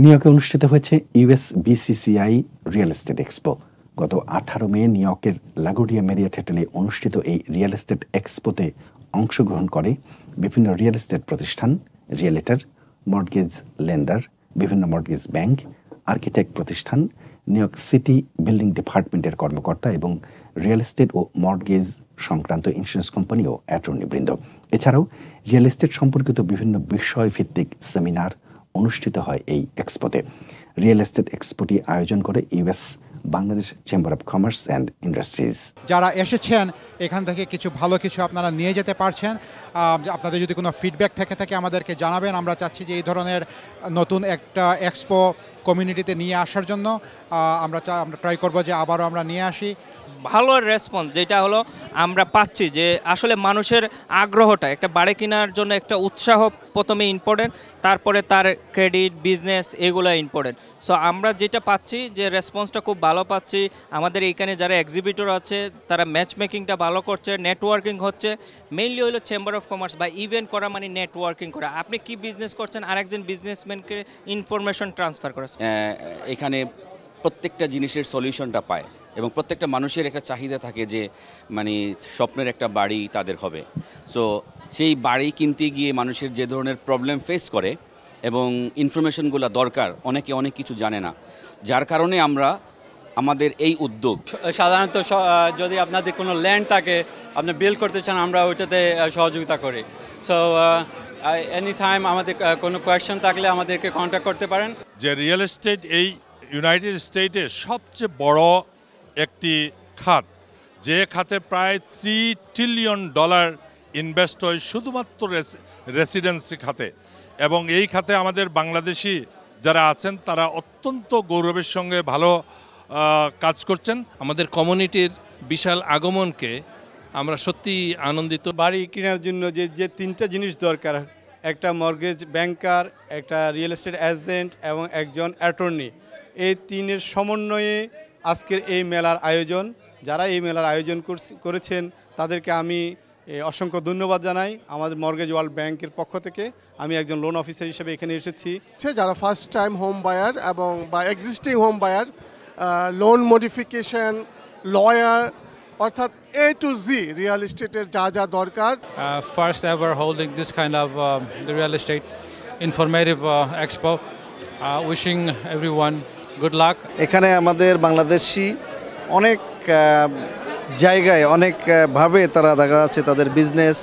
New ইয়র্কে অনুষ্ঠিত হয়েছে US BCCI real estate expo. গত 18 মে নিউ ইয়র্কের লাগোডিয়া মেরিয়ট হোটেলে অনুষ্ঠিত এই রিয়েল এস্টেট এক্সপোতে অংশগ্রহণ করে বিভিন্ন রিয়েল এস্টেট প্রতিষ্ঠান, রিয়েলেটর, মর্টগেজ লেন্ডার, বিভিন্ন মর্টগেজ ব্যাংক, আর্কিটেক্ট প্রতিষ্ঠান, নিউ ইয়র্ক সিটি বিল্ডিং ডিপার্টমেন্টের কর্মকর্তা এবং রিয়েল এস্টেট ও মর্টগেজ সংক্রান্ত ইন্স্যুরেন্স কোম্পানি ও অ্যাটর্নিবৃন্দ। এছাড়াও রিয়েল এস্টেট সম্পর্কিত বিভিন্ন বিষয়ভিত্তিক সেমিনার অনুষ্ঠিত হয় এই এক্সপোতে। রিয়েল এস্টেট এক্সপোটি আয়োজন করে US Bangladesh chamber of commerce and industries. যারা এসেছেন এখান থেকে ভালো কিছু আপনারা নিয়ে যেতে পারছেন। আপনাদের যদি কোনো ফিডব্যাক থাকে আমাদেরকে জানাবেন। আমরা চাচ্ছি যে এই ধরনের নতুন একটা এক্সপো কমিউনিটিতে নিয়ে আসার জন্য আমরা ট্রাই করব যে আবারও আমরা নিয়ে আসি। ভালো রেসপন্স যেটা হলো আমরা পাচ্ছি যে আসলে মানুষের আগ্রহটা একটা বাড়ি কেনার জন্য একটা উৎসাহ প্রথমে ইম্পর্টেন্ট, তারপরে তার ক্রেডিট, বিজনেস এগুলো ইম্পর্টেন্ট। সো আমরা যেটা পাচ্ছি যে রেসপন্সটা খুব ভালো পাচ্ছি। আমাদের এইখানে যারা এক্সিবিটর আছে তারা ম্যাচ মেকিংটা ভালো করছে, নেটওয়ার্কিং হচ্ছে। মেইনলি হলো চেম্বার অফ কমার্স বা ইভেন্ট করা মানে নেটওয়ার্কিং করা। আপনি কি বিজনেস করছেন আরেকজন বিজনেসম্যানকে ইনফরমেশন ট্রান্সফার করা। এখানে প্রত্যেকটা জিনিসের সলিউশনটা পায় এবং প্রত্যেকটা মানুষের একটা চাহিদা থাকে যে মানে স্বপ্নের একটা বাড়ি তাদের হবে। সো সেই বাড়ি কিনতে গিয়ে মানুষের যে ধরনের প্রবলেম ফেস করে এবং ইনফরমেশনগুলো দরকার, অনেকে অনেক কিছু জানে না, যার কারণে আমরা আমাদের এই উদ্যোগ। সাধারণত যদি আপনাদের কোনো ল্যান্ড থাকে, আপনি বিল্ড করতে চান, আমরা ওইটাতে সহযোগিতা করি। সো এনি টাইম আমাদের কোনো কোয়েশ্চেন থাকলে আমাদেরকে কন্ট্যাক্ট করতে পারেন। যে রিয়েল এস্টেট এই ইউনাইটেড স্টেটে সবচেয়ে বড় একটি খাত, যে খাতে প্রায় $3 ট্রিলিয়ন ইনভেস্ট হয় শুধুমাত্র রেসিডেন্সি খাতে। এবং এই খাতে আমাদের বাংলাদেশি যারা আছেন তারা অত্যন্ত গৌরবের সঙ্গে ভালো কাজ করছেন। আমাদের কমিউনিটির বিশাল আগমনকে আমরা সত্যি আনন্দিত। বাড়ি কেনার জন্য যে তিনটা জিনিস দরকার, একটা মর্গেজ ব্যাংকার, একটা রিয়েল এস্টেট এজেন্ট এবং একজন অ্যাটর্নি, এই তিনের সমন্বয়ে আজকের এই মেলার আয়োজন। যারা এই মেলার আয়োজন করেছেন তাদেরকে আমি অসংখ্য ধন্যবাদ জানাই। আমাদের মর্গেজ ওয়ার্ল্ড ব্যাংকের পক্ষ থেকে আমি একজন লোন অফিসার হিসেবে এখানে এসেছি। যারা ফার্স্ট টাইম হোম বায়ার এবং বা existing home buyer, loan modification, lawyer, অর্থাৎ A to Z রিয়েল এস্টেটের যা দরকার। First ever holding this kind of real estate informative expo. Wishing everyone good luck. এখানে আমাদের বাংলাদেশি অনেক জায়গায় অনেকভাবে তারা দেখা যাচ্ছে তাদের বিজনেস,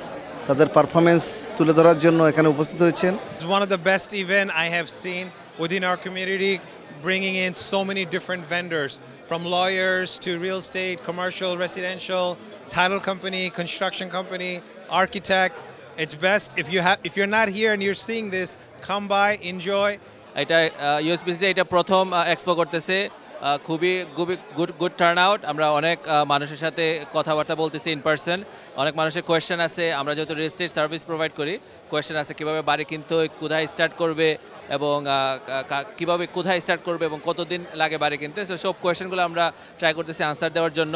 তাদের পারফরমেন্স তুলে ধরার জন্য এখানে উপস্থিত হয়েছেন। It's one of the best event I have seen within our community, bringing in so many different vendors, from lawyers to real estate, commercial, residential, title company, construction company, architect. It's best if you're not here and you're seeing this, come by, enjoy. এটা USB-C এটা প্রথম expo করতেছে। খুবই good turn out. আমরা অনেক মানুষের সাথে কথাবার্তা বলতেছি ইন পার্সন। অনেক মানুষের কোয়েশ্চেন আছে। আমরা যেহেতু রিয়েল এস্টেট সার্ভিস প্রোভাইড করি, কোয়েশ্চেন আছে কীভাবে বাড়ি কিনতে হয়, কোথায় স্টার্ট করবে এবং কোথায় স্টার্ট করবে এবং কতদিন লাগে বাড়ি কিনতে। সব কোয়েশ্চেনগুলো আমরা ট্রাই করতেছি আনসার দেওয়ার জন্য।